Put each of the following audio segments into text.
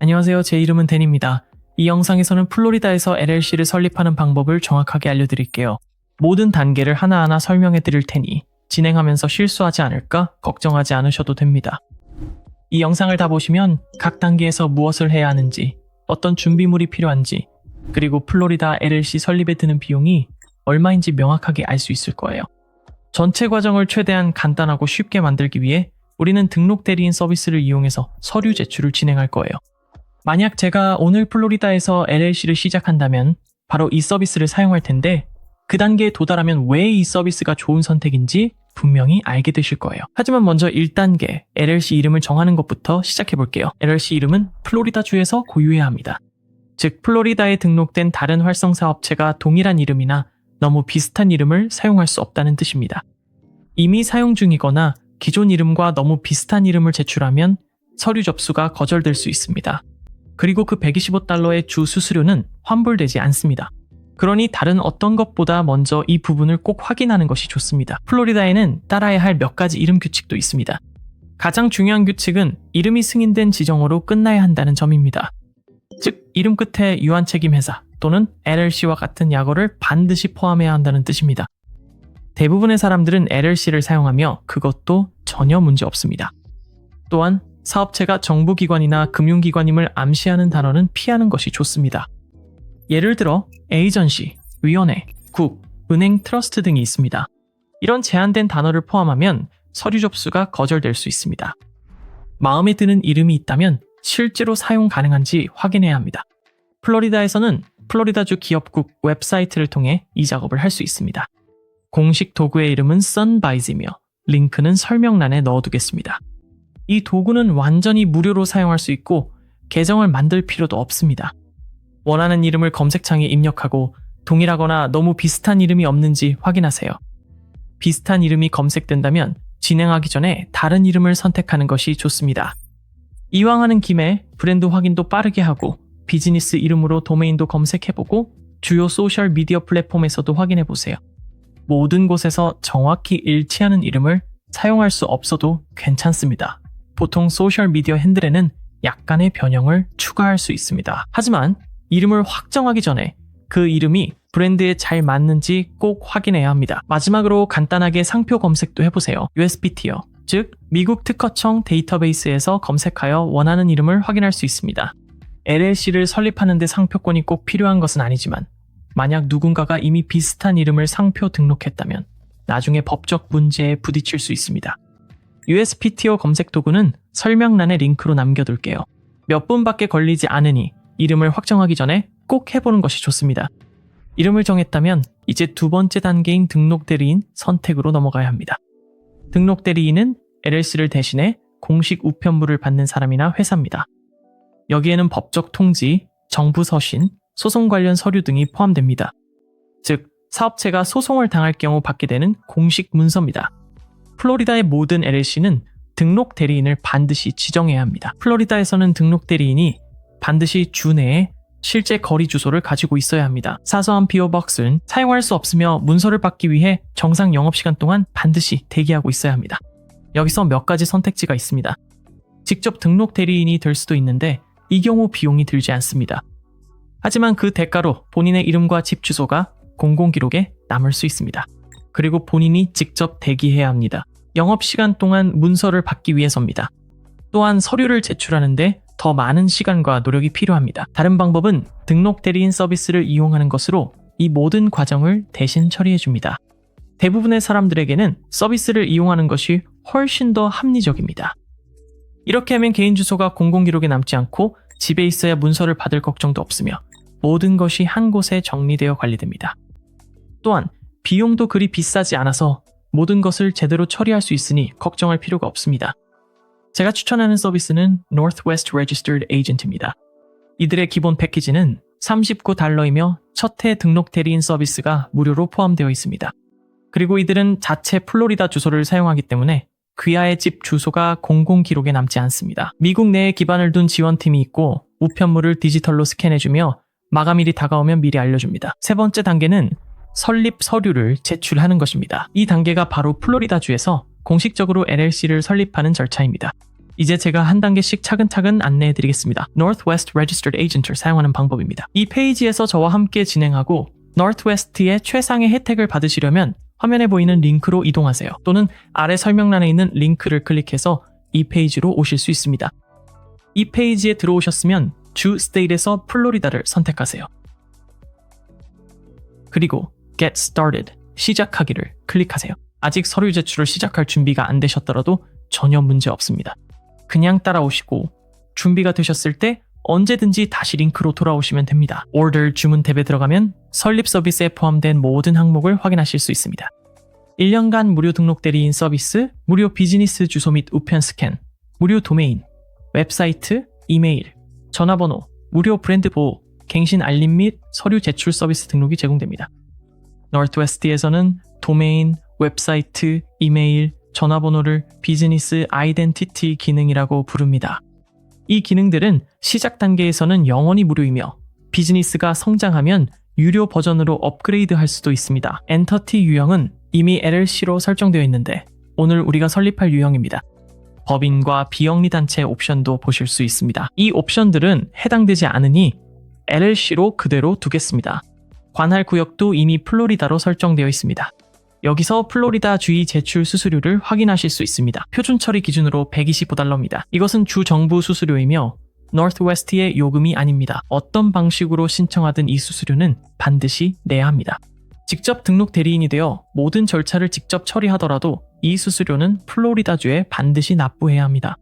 안녕하세요. 제 이름은 댄입니다. 이 영상에서는 플로리다에서 LLC를 설립하는 방법을 정확하게 알려드릴게요. 모든 단계를 하나하나 설명해 드릴 테니 진행하면서 실수하지 않을까 걱정하지 않으셔도 됩니다. 이 영상을 다 보시면 각 단계에서 무엇을 해야 하는지, 어떤 준비물이 필요한지, 그리고 플로리다 LLC 설립에 드는 비용이 얼마인지 명확하게 알 수 있을 거예요. 전체 과정을 최대한 간단하고 쉽게 만들기 위해 우리는 등록 대리인 서비스를 이용해서 서류 제출을 진행할 거예요. 만약 제가 오늘 플로리다에서 LLC를 시작한다면 바로 이 서비스를 사용할 텐데 그 단계에 도달하면 왜 이 서비스가 좋은 선택인지 분명히 알게 되실 거예요. 하지만 먼저 1단계 LLC 이름을 정하는 것부터 시작해 볼게요. LLC 이름은 플로리다주에서 고유해야 합니다. 즉 플로리다에 등록된 다른 활성사업체가 동일한 이름이나 너무 비슷한 이름을 사용할 수 없다는 뜻입니다. 이미 사용 중이거나 기존 이름과 너무 비슷한 이름을 제출하면 서류 접수가 거절될 수 있습니다. 그리고 그 $125의 주 수수료는 환불되지 않습니다. 그러니 다른 어떤 것보다 먼저 이 부분을 꼭 확인하는 것이 좋습니다. 플로리다에는 따라야 할 몇 가지 이름 규칙도 있습니다. 가장 중요한 규칙은 이름이 승인된 지정어로 끝나야 한다는 점입니다. 즉, 이름 끝에 유한책임회사 또는 LLC와 같은 약어를 반드시 포함해야 한다는 뜻입니다. 대부분의 사람들은 LLC를 사용하며 그것도 전혀 문제 없습니다. 또한 사업체가 정부기관이나 금융기관임을 암시하는 단어는 피하는 것이 좋습니다. 예를 들어 에이전시, 위원회, 국, 은행, 트러스트 등이 있습니다. 이런 제한된 단어를 포함하면 서류 접수가 거절될 수 있습니다. 마음에 드는 이름이 있다면 실제로 사용 가능한지 확인해야 합니다. 플로리다에서는 플로리다주 기업국 웹사이트를 통해 이 작업을 할 수 있습니다. 공식 도구의 이름은 Sunbize이며 링크는 설명란에 넣어두겠습니다. 이 도구는 완전히 무료로 사용할 수 있고 계정을 만들 필요도 없습니다. 원하는 이름을 검색창에 입력하고 동일하거나 너무 비슷한 이름이 없는지 확인하세요. 비슷한 이름이 검색된다면 진행하기 전에 다른 이름을 선택하는 것이 좋습니다. 이왕 하는 김에 브랜드 확인도 빠르게 하고 비즈니스 이름으로 도메인도 검색해보고 주요 소셜 미디어 플랫폼에서도 확인해보세요. 모든 곳에서 정확히 일치하는 이름을 사용할 수 없어도 괜찮습니다. 보통 소셜 미디어 핸들에는 약간의 변형을 추가할 수 있습니다. 하지만 이름을 확정하기 전에 그 이름이 브랜드에 잘 맞는지 꼭 확인해야 합니다. 마지막으로 간단하게 상표 검색도 해보세요. USPTO, 즉 미국 특허청 데이터베이스에서 검색하여 원하는 이름을 확인할 수 있습니다. LLC를 설립하는 데 상표권이 꼭 필요한 것은 아니지만 만약 누군가가 이미 비슷한 이름을 상표 등록했다면 나중에 법적 문제에 부딪힐 수 있습니다. USPTO 검색 도구는 설명란에 링크로 남겨둘게요. 몇 분밖에 걸리지 않으니 이름을 확정하기 전에 꼭 해보는 것이 좋습니다. 이름을 정했다면 이제 두 번째 단계인 등록 대리인 선택으로 넘어가야 합니다. 등록 대리인은 LLC를 대신해 공식 우편물을 받는 사람이나 회사입니다. 여기에는 법적 통지, 정부 서신, 소송 관련 서류 등이 포함됩니다. 즉, 사업체가 소송을 당할 경우 받게 되는 공식 문서입니다. 플로리다의 모든 LLC는 등록 대리인을 반드시 지정해야 합니다. 플로리다에서는 등록 대리인이 반드시 주 내에 실제 거리 주소를 가지고 있어야 합니다. 사소한 PO-Box는 사용할 수 없으며 문서를 받기 위해 정상 영업시간 동안 반드시 대기하고 있어야 합니다. 여기서 몇 가지 선택지가 있습니다. 직접 등록 대리인이 될 수도 있는데 이 경우 비용이 들지 않습니다. 하지만 그 대가로 본인의 이름과 집 주소가 공공기록에 남을 수 있습니다. 그리고 본인이 직접 대기해야 합니다. 영업시간 동안 문서를 받기 위해서입니다. 또한 서류를 제출하는데 더 많은 시간과 노력이 필요합니다. 다른 방법은 등록 대리인 서비스를 이용하는 것으로 이 모든 과정을 대신 처리해줍니다. 대부분의 사람들에게는 서비스를 이용하는 것이 훨씬 더 합리적입니다. 이렇게 하면 개인 주소가 공공기록에 남지 않고 집에 있어야 문서를 받을 걱정도 없으며 모든 것이 한 곳에 정리되어 관리됩니다. 또한 비용도 그리 비싸지 않아서 모든 것을 제대로 처리할 수 있으니 걱정할 필요가 없습니다. 제가 추천하는 서비스는 Northwest Registered Agent입니다. 이들의 기본 패키지는 $39이며 첫 해 등록 대리인 서비스가 무료로 포함되어 있습니다. 그리고 이들은 자체 플로리다 주소를 사용하기 때문에 귀하의 집 주소가 공공기록에 남지 않습니다. 미국 내에 기반을 둔 지원팀이 있고 우편물을 디지털로 스캔해주며 마감일이 다가오면 미리 알려줍니다. 세 번째 단계는 설립 서류를 제출하는 것입니다. 이 단계가 바로 플로리다주에서 공식적으로 LLC를 설립하는 절차입니다. 이제 제가 한 단계씩 차근차근 안내해 드리겠습니다. Northwest Registered Agent을 사용하는 방법입니다. 이 페이지에서 저와 함께 진행하고 Northwest의 최상의 혜택을 받으시려면 화면에 보이는 링크로 이동하세요. 또는 아래 설명란에 있는 링크를 클릭해서 이 페이지로 오실 수 있습니다. 이 페이지에 들어오셨으면 주 state에서 플로리다를 선택하세요. 그리고 Get Started, 시작하기를 클릭하세요. 아직 서류 제출을 시작할 준비가 안 되셨더라도 전혀 문제 없습니다. 그냥 따라오시고 준비가 되셨을 때 언제든지 다시 링크로 돌아오시면 됩니다. Order 주문 탭에 들어가면 설립 서비스에 포함된 모든 항목을 확인하실 수 있습니다. 1년간 무료 등록 대리인 서비스, 무료 비즈니스 주소 및 우편 스캔, 무료 도메인, 웹사이트, 이메일, 전화번호, 무료 브랜드 보호, 갱신 알림 및 서류 제출 서비스 등록이 제공됩니다. Northwest에서는 도메인, 웹사이트, 이메일, 전화번호를 비즈니스 아이덴티티 기능이라고 부릅니다. 이 기능들은 시작 단계에서는 영원히 무료이며 비즈니스가 성장하면 유료 버전으로 업그레이드 할 수도 있습니다. 엔터티 유형은 이미 LLC로 설정되어 있는데 오늘 우리가 설립할 유형입니다. 법인과 비영리 단체 옵션도 보실 수 있습니다. 이 옵션들은 해당되지 않으니 LLC로 그대로 두겠습니다. 관할 구역도 이미 플로리다로 설정되어 있습니다. 여기서 플로리다 주의 제출 수수료를 확인하실 수 있습니다. 표준 처리 기준으로 $125입니다. 이것은 주 정부 수수료이며 Northwest의 요금이 아닙니다. 어떤 방식으로 신청하든 이 수수료는 반드시 내야 합니다. 직접 등록 대리인이 되어 모든 절차를 직접 처리하더라도 이 수수료는 플로리다주에 반드시 납부해야 합니다.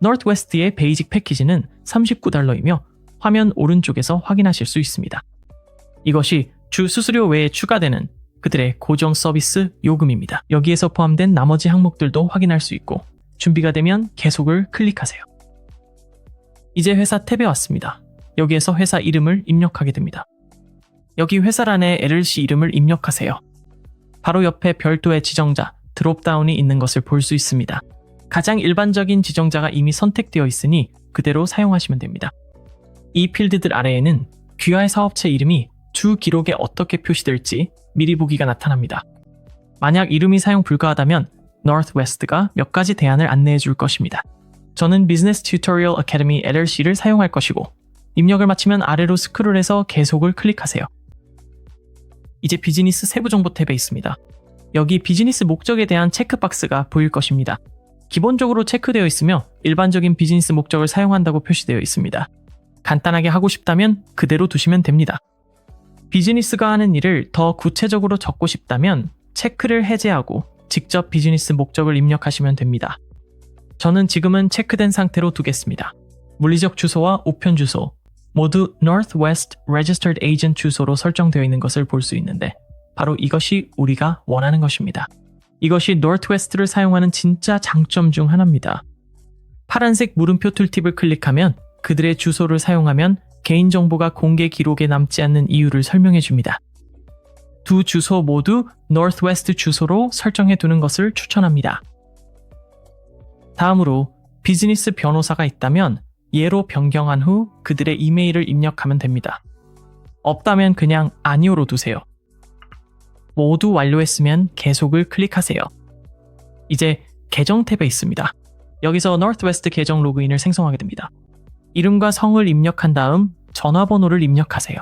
Northwest의 베이직 패키지는 $39이며 화면 오른쪽에서 확인하실 수 있습니다. 이것이 주 수수료 외에 추가되는 그들의 고정 서비스 요금입니다. 여기에서 포함된 나머지 항목들도 확인할 수 있고 준비가 되면 계속을 클릭하세요. 이제 회사 탭에 왔습니다. 여기에서 회사 이름을 입력하게 됩니다. 여기 회사란에 LLC 이름을 입력하세요. 바로 옆에 별도의 지정자, 드롭다운이 있는 것을 볼 수 있습니다. 가장 일반적인 지정자가 이미 선택되어 있으니 그대로 사용하시면 됩니다. 이 필드들 아래에는 귀하의 사업체 이름이 주 기록에 어떻게 표시될지 미리 보기가 나타납니다. 만약 이름이 사용 불가하다면 Northwest가 몇 가지 대안을 안내해 줄 것입니다. 저는 Business Tutorial Academy LLC를 사용할 것이고 입력을 마치면 아래로 스크롤해서 계속을 클릭하세요. 이제 비즈니스 세부 정보 탭에 있습니다. 여기 비즈니스 목적에 대한 체크박스가 보일 것입니다. 기본적으로 체크되어 있으며 일반적인 비즈니스 목적을 사용한다고 표시되어 있습니다. 간단하게 하고 싶다면 그대로 두시면 됩니다. 비즈니스가 하는 일을 더 구체적으로 적고 싶다면 체크를 해제하고 직접 비즈니스 목적을 입력하시면 됩니다. 저는 지금은 체크된 상태로 두겠습니다. 물리적 주소와 우편 주소 모두 Northwest Registered Agent 주소로 설정되어 있는 것을 볼 수 있는데 바로 이것이 우리가 원하는 것입니다. 이것이 Northwest를 사용하는 진짜 장점 중 하나입니다. 파란색 물음표 툴팁을 클릭하면 그들의 주소를 사용하면 개인정보가 공개 기록에 남지 않는 이유를 설명해 줍니다. 두 주소 모두 Northwest 주소로 설정해 두는 것을 추천합니다. 다음으로 비즈니스 변호사가 있다면 예로 변경한 후 그들의 이메일을 입력하면 됩니다. 없다면 그냥 아니오로 두세요. 모두 완료했으면 계속을 클릭하세요. 이제 계정 탭에 있습니다. 여기서 Northwest 계정 로그인을 생성하게 됩니다. 이름과 성을 입력한 다음 전화번호를 입력하세요.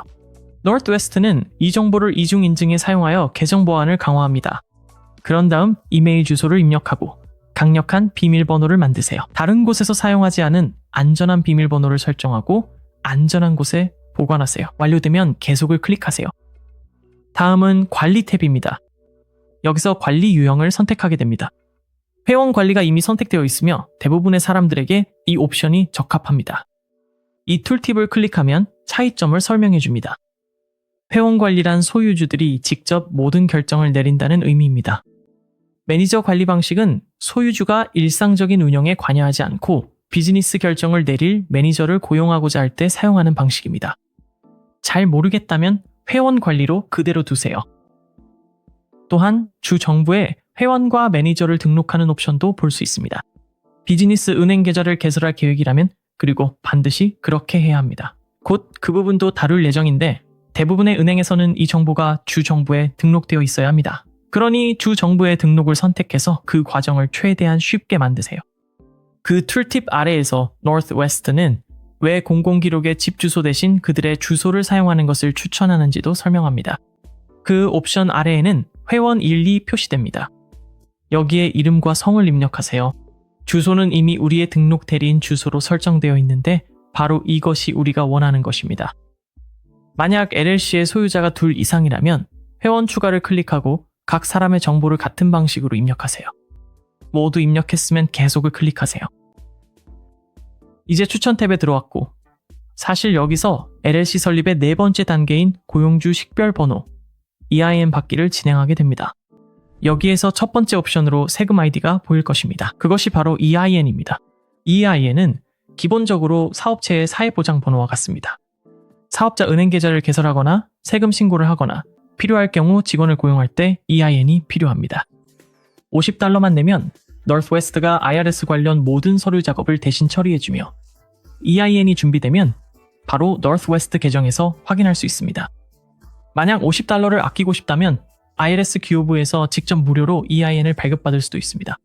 Northwest는 이 정보를 이중 인증에 사용하여 계정 보안을 강화합니다. 그런 다음 이메일 주소를 입력하고 강력한 비밀번호를 만드세요. 다른 곳에서 사용하지 않은 안전한 비밀번호를 설정하고 안전한 곳에 보관하세요. 완료되면 계속을 클릭하세요. 다음은 관리 탭입니다. 여기서 관리 유형을 선택하게 됩니다. 회원 관리가 이미 선택되어 있으며 대부분의 사람들에게 이 옵션이 적합합니다. 이 툴팁을 클릭하면 차이점을 설명해 줍니다. 회원 관리란 소유주들이 직접 모든 결정을 내린다는 의미입니다. 매니저 관리 방식은 소유주가 일상적인 운영에 관여하지 않고 비즈니스 결정을 내릴 매니저를 고용하고자 할 때 사용하는 방식입니다. 잘 모르겠다면 회원 관리로 그대로 두세요. 또한 주 정부에 회원과 매니저를 등록하는 옵션도 볼 수 있습니다. 비즈니스 은행 계좌를 개설할 계획이라면 그리고 반드시 그렇게 해야 합니다. 곧 그 부분도 다룰 예정인데 대부분의 은행에서는 이 정보가 주 정부에 등록되어 있어야 합니다. 그러니 주 정부의 등록을 선택해서 그 과정을 최대한 쉽게 만드세요. 그 툴팁 아래에서 Northwest는 왜 공공기록의 집 주소 대신 그들의 주소를 사용하는 것을 추천하는지도 설명합니다. 그 옵션 아래에는 회원 1이 표시됩니다. 여기에 이름과 성을 입력하세요. 주소는 이미 우리의 등록 대리인 주소로 설정되어 있는데 바로 이것이 우리가 원하는 것입니다. 만약 LLC의 소유자가 2 이상이라면 회원 추가를 클릭하고 각 사람의 정보를 같은 방식으로 입력하세요. 모두 입력했으면 계속을 클릭하세요. 이제 추천 탭에 들어왔고 사실 여기서 LLC 설립의 4번째 단계인 고용주 식별번호 EIN 받기를 진행하게 됩니다. 여기에서 첫 번째 옵션으로 세금 ID가 보일 것입니다. 그것이 바로 EIN입니다. EIN은 기본적으로 사업체의 사회보장번호와 같습니다. 사업자 은행 계좌를 개설하거나 세금 신고를 하거나 필요할 경우 직원을 고용할 때 EIN이 필요합니다. $50만 내면 Northwest가 IRS 관련 모든 서류 작업을 대신 처리해주며 EIN이 준비되면 바로 Northwest 계정에서 확인할 수 있습니다. 만약 $50를 아끼고 싶다면 IRS 기호부에서 직접 무료로 EIN을 발급받을 수도 있습니다.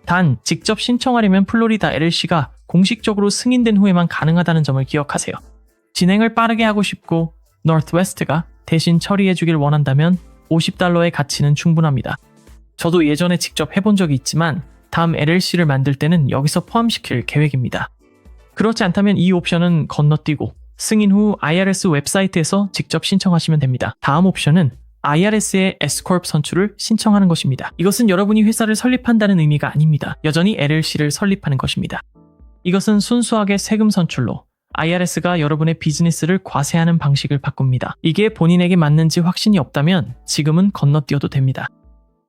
단, 직접 신청하려면 플로리다 LLC가 공식적으로 승인된 후에만 가능하다는 점을 기억하세요. 진행을 빠르게 하고 싶고 Northwest가 대신 처리해주길 원한다면 $50의 가치는 충분합니다. 저도 예전에 직접 해본 적이 있지만 다음 LLC를 만들 때는 여기서 포함시킬 계획입니다. 그렇지 않다면 이 옵션은 건너뛰고 승인 후 IRS 웹사이트에서 직접 신청하시면 됩니다. 다음 옵션은 IRS의 Scorp 선출을 신청하는 것입니다. 이것은 여러분이 회사를 설립한다는 의미가 아닙니다. 여전히 LLC를 설립하는 것입니다. 이것은 순수하게 세금 선출로 IRS가 여러분의 비즈니스를 과세하는 방식을 바꿉니다. 이게 본인에게 맞는지 확신이 없다면 지금은 건너뛰어도 됩니다.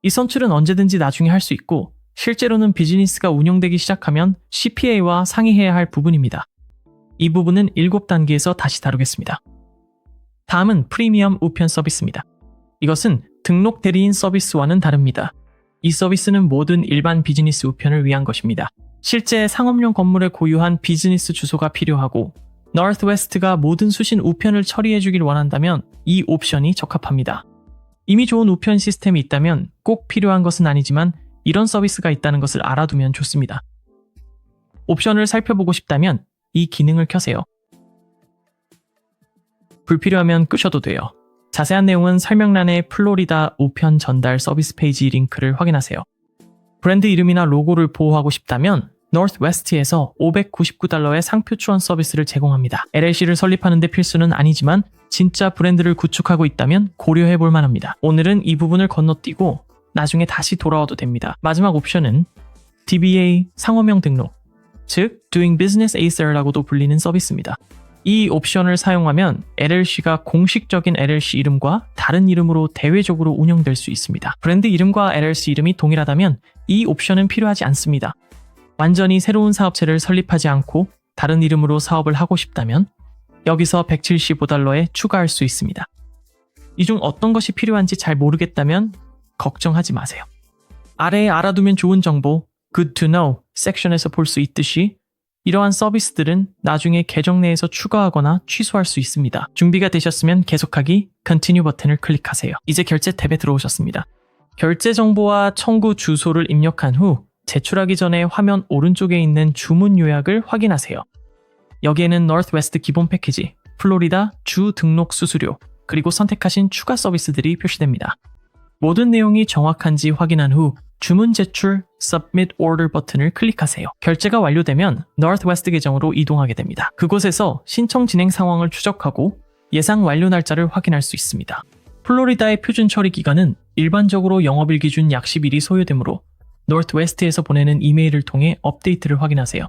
이 선출은 언제든지 나중에 할 수 있고 실제로는 비즈니스가 운영되기 시작하면 CPA와 상의해야 할 부분입니다. 이 부분은 7단계에서 다시 다루겠습니다. 다음은 프리미엄 우편 서비스입니다. 이것은 등록 대리인 서비스와는 다릅니다. 이 서비스는 모든 일반 비즈니스 우편을 위한 것입니다. 실제 상업용 건물에 고유한 비즈니스 주소가 필요하고 Northwest가 모든 수신 우편을 처리해주길 원한다면 이 옵션이 적합합니다. 이미 좋은 우편 시스템이 있다면 꼭 필요한 것은 아니지만 이런 서비스가 있다는 것을 알아두면 좋습니다. 옵션을 살펴보고 싶다면 이 기능을 켜세요. 불필요하면 끄셔도 돼요. 자세한 내용은 설명란의 플로리다 우편 전달 서비스 페이지 링크를 확인하세요. 브랜드 이름이나 로고를 보호하고 싶다면 Northwest에서 $599의 상표 추원 서비스를 제공합니다. LLC를 설립하는 데 필수는 아니지만 진짜 브랜드를 구축하고 있다면 고려해 볼 만합니다. 오늘은 이 부분을 건너뛰고 나중에 다시 돌아와도 됩니다. 마지막 옵션은 DBA 상호명 등록, 즉 Doing Business Acer라고도 불리는 서비스입니다. 이 옵션을 사용하면 LLC가 공식적인 LLC 이름과 다른 이름으로 대외적으로 운영될 수 있습니다. 브랜드 이름과 LLC 이름이 동일하다면 이 옵션은 필요하지 않습니다. 완전히 새로운 사업체를 설립하지 않고 다른 이름으로 사업을 하고 싶다면 여기서 $175에 추가할 수 있습니다. 이 중 어떤 것이 필요한지 잘 모르겠다면 걱정하지 마세요. 아래에 알아두면 좋은 정보, Good to know 섹션에서 볼 수 있듯이 이러한 서비스들은 나중에 계정 내에서 추가하거나 취소할 수 있습니다. 준비가 되셨으면 계속하기 Continue 버튼을 클릭하세요. 이제 결제 탭에 들어오셨습니다. 결제 정보와 청구 주소를 입력한 후 제출하기 전에 화면 오른쪽에 있는 주문 요약을 확인하세요. 여기에는 Northwest 기본 패키지, 플로리다 주 등록 수수료, 그리고 선택하신 추가 서비스들이 표시됩니다. 모든 내용이 정확한지 확인한 후 주문 제출 Submit Order 버튼을 클릭하세요. 결제가 완료되면 Northwest 계정으로 이동하게 됩니다. 그곳에서 신청 진행 상황을 추적하고 예상 완료 날짜를 확인할 수 있습니다. 플로리다의 표준 처리 기간은 일반적으로 영업일 기준 약 10일이 소요되므로 Northwest에서 보내는 이메일을 통해 업데이트를 확인하세요.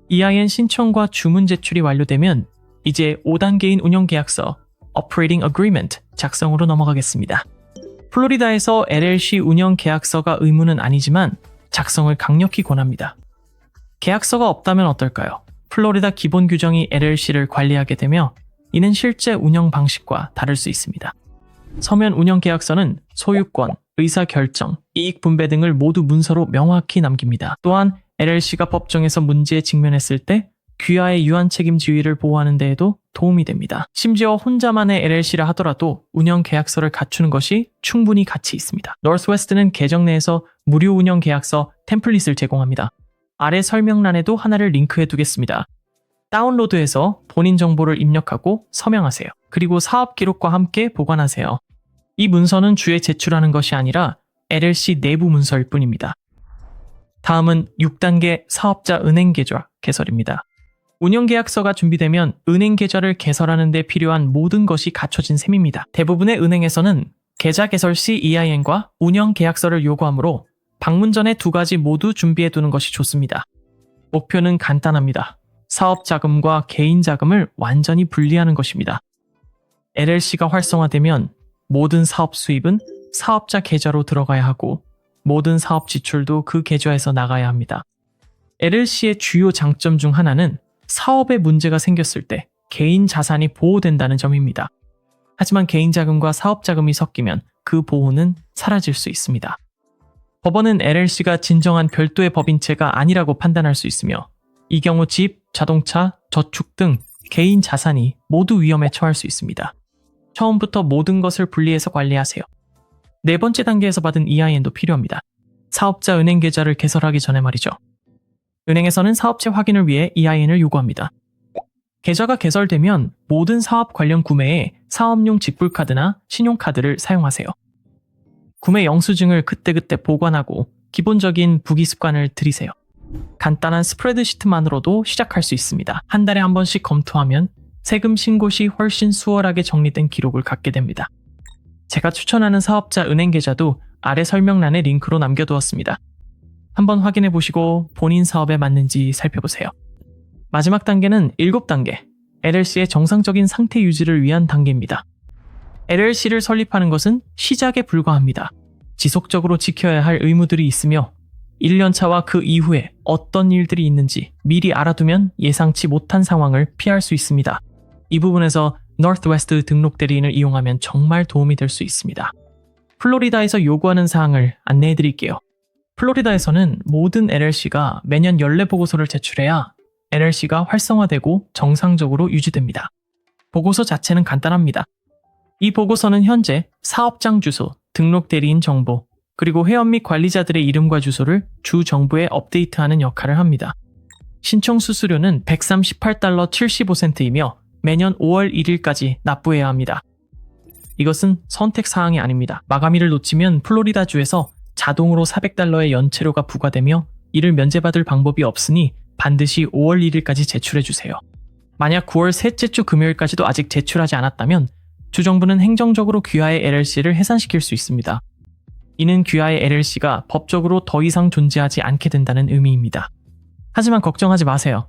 EIN 신청과 주문 제출이 완료되면 이제 5단계인 운영계약서 Operating Agreement 작성으로 넘어가겠습니다. 플로리다에서 LLC 운영 계약서가 의무는 아니지만 작성을 강력히 권합니다. 계약서가 없다면 어떨까요? 플로리다 기본 규정이 LLC를 관리하게 되며 이는 실제 운영 방식과 다를 수 있습니다. 서면 운영 계약서는 소유권, 의사결정, 이익 분배 등을 모두 문서로 명확히 남깁니다. 또한 LLC가 법정에서 문제에 직면했을 때 귀하의 유한 책임 지위를 보호하는 데에도 도움이 됩니다. 심지어 혼자만의 LLC라 하더라도 운영 계약서를 갖추는 것이 충분히 가치 있습니다. Northwest는 계정 내에서 무료 운영 계약서 템플릿을 제공합니다. 아래 설명란에도 하나를 링크해 두겠습니다. 다운로드해서 본인 정보를 입력하고 서명하세요. 그리고 사업 기록과 함께 보관하세요. 이 문서는 주에 제출하는 것이 아니라 LLC 내부 문서일 뿐입니다. 다음은 6단계 사업자 은행 계좌 개설입니다. 운영계약서가 준비되면 은행 계좌를 개설하는 데 필요한 모든 것이 갖춰진 셈입니다. 대부분의 은행에서는 계좌 개설 시 EIN과 운영계약서를 요구하므로 방문 전에 두 가지 모두 준비해 두는 것이 좋습니다. 목표는 간단합니다. 사업 자금과 개인 자금을 완전히 분리하는 것입니다. LLC가 활성화되면 모든 사업 수입은 사업자 계좌로 들어가야 하고 모든 사업 지출도 그 계좌에서 나가야 합니다. LLC의 주요 장점 중 하나는 사업에 문제가 생겼을 때 개인 자산이 보호된다는 점입니다. 하지만 개인 자금과 사업 자금이 섞이면 그 보호는 사라질 수 있습니다. 법원은 LLC가 진정한 별도의 법인체가 아니라고 판단할 수 있으며 이 경우 집, 자동차, 저축 등 개인 자산이 모두 위험에 처할 수 있습니다. 처음부터 모든 것을 분리해서 관리하세요. 네 번째 단계에서 받은 EIN도 필요합니다. 사업자 은행 계좌를 개설하기 전에 말이죠. 은행에서는 사업체 확인을 위해 EIN을 요구합니다. 계좌가 개설되면 모든 사업 관련 구매에 사업용 직불카드나 신용카드를 사용하세요. 구매 영수증을 그때그때 보관하고 기본적인 부기 습관을 들이세요. 간단한 스프레드시트만으로도 시작할 수 있습니다. 한 달에 한 번씩 검토하면 세금 신고 시 훨씬 수월하게 정리된 기록을 갖게 됩니다. 제가 추천하는 사업자 은행 계좌도 아래 설명란에 링크로 남겨두었습니다. 한번 확인해 보시고 본인 사업에 맞는지 살펴보세요. 마지막 단계는 7단계, LLC의 정상적인 상태 유지를 위한 단계입니다. LLC를 설립하는 것은 시작에 불과합니다. 지속적으로 지켜야 할 의무들이 있으며 1년차와 그 이후에 어떤 일들이 있는지 미리 알아두면 예상치 못한 상황을 피할 수 있습니다. 이 부분에서 노스웨스트 등록 대리인을 이용하면 정말 도움이 될 수 있습니다. 플로리다에서 요구하는 사항을 안내해 드릴게요. 플로리다에서는 모든 LLC가 매년 연례 보고서를 제출해야 LLC가 활성화되고 정상적으로 유지됩니다. 보고서 자체는 간단합니다. 이 보고서는 현재 사업장 주소, 등록 대리인 정보, 그리고 회원 및 관리자들의 이름과 주소를 주 정부에 업데이트하는 역할을 합니다. 신청 수수료는 $138 75센트이며 매년 5월 1일까지 납부해야 합니다. 이것은 선택 사항이 아닙니다. 마감일을 놓치면 플로리다주에서 자동으로 $400의 연체료가 부과되며 이를 면제받을 방법이 없으니 반드시 5월 1일까지 제출해주세요. 만약 9월 셋째 주 금요일까지도 아직 제출하지 않았다면 주정부는 행정적으로 귀하의 LLC를 해산시킬 수 있습니다. 이는 귀하의 LLC가 법적으로 더 이상 존재하지 않게 된다는 의미입니다. 하지만 걱정하지 마세요.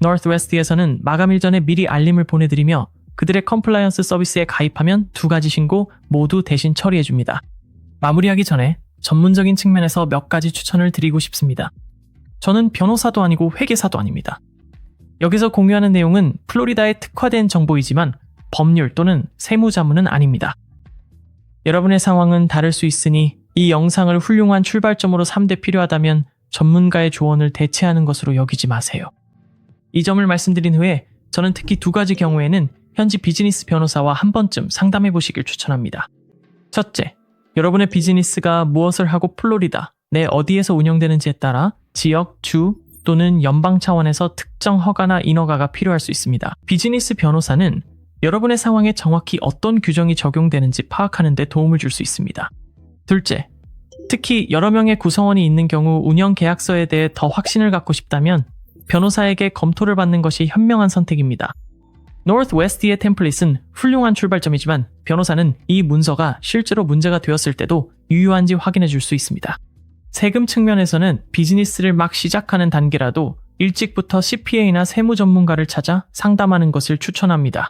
노스웨스트에서는 마감일 전에 미리 알림을 보내드리며 그들의 컴플라이언스 서비스에 가입하면 두 가지 신고 모두 대신 처리해줍니다. 마무리하기 전에 전문적인 측면에서 몇 가지 추천을 드리고 싶습니다. 저는 변호사도 아니고 회계사도 아닙니다. 여기서 공유하는 내용은 플로리다에 특화된 정보이지만 법률 또는 세무자문은 아닙니다. 여러분의 상황은 다를 수 있으니 이 영상을 훌륭한 출발점으로 삼되 필요하다면 전문가의 조언을 대체하는 것으로 여기지 마세요. 이 점을 말씀드린 후에 저는 특히 두 가지 경우에는 현지 비즈니스 변호사와 한 번쯤 상담해 보시길 추천합니다. 첫째, 여러분의 비즈니스가 무엇을 하고 플로리다 내 어디에서 운영되는지에 따라 지역, 주 또는 연방 차원에서 특정 허가나 인허가가 필요할 수 있습니다. 비즈니스 변호사는 여러분의 상황에 정확히 어떤 규정이 적용되는지 파악하는 데 도움을 줄 수 있습니다. 둘째, 특히 여러 명의 구성원이 있는 경우 운영 계약서에 대해 더 확신을 갖고 싶다면 변호사에게 검토를 받는 것이 현명한 선택입니다. 노스웨스트의 템플릿은 훌륭한 출발점이지만 변호사는 이 문서가 실제로 문제가 되었을 때도 유효한지 확인해 줄 수 있습니다. 세금 측면에서는 비즈니스를 막 시작하는 단계라도 일찍부터 CPA나 세무 전문가를 찾아 상담하는 것을 추천합니다.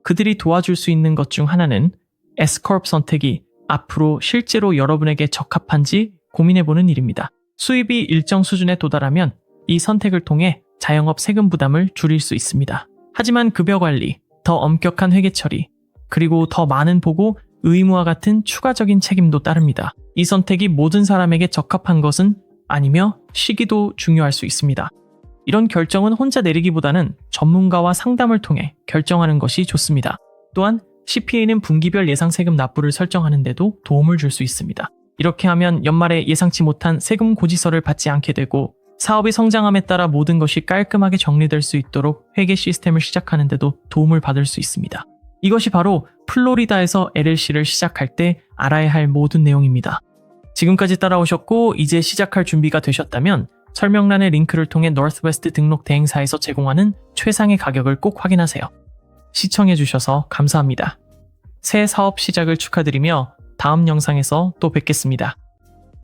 그들이 도와줄 수 있는 것 중 하나는 Scorp 선택이 앞으로 실제로 여러분에게 적합한지 고민해보는 일입니다. 수입이 일정 수준에 도달하면 이 선택을 통해 자영업 세금 부담을 줄일 수 있습니다. 하지만 급여 관리, 더 엄격한 회계 처리, 그리고 더 많은 보고 의무와 같은 추가적인 책임도 따릅니다. 이 선택이 모든 사람에게 적합한 것은 아니며 시기도 중요할 수 있습니다. 이런 결정은 혼자 내리기보다는 전문가와 상담을 통해 결정하는 것이 좋습니다. 또한 CPA는 분기별 예상세금 납부를 설정하는 데도 도움을 줄 수 있습니다. 이렇게 하면 연말에 예상치 못한 세금 고지서를 받지 않게 되고 사업이 성장함에 따라 모든 것이 깔끔하게 정리될 수 있도록 회계 시스템을 시작하는 데도 도움을 받을 수 있습니다. 이것이 바로 플로리다에서 LLC를 시작할 때 알아야 할 모든 내용입니다. 지금까지 따라오셨고 이제 시작할 준비가 되셨다면 설명란의 링크를 통해 노스웨스트 등록 대행사에서 제공하는 최상의 가격을 꼭 확인하세요. 시청해주셔서 감사합니다. 새 사업 시작을 축하드리며 다음 영상에서 또 뵙겠습니다.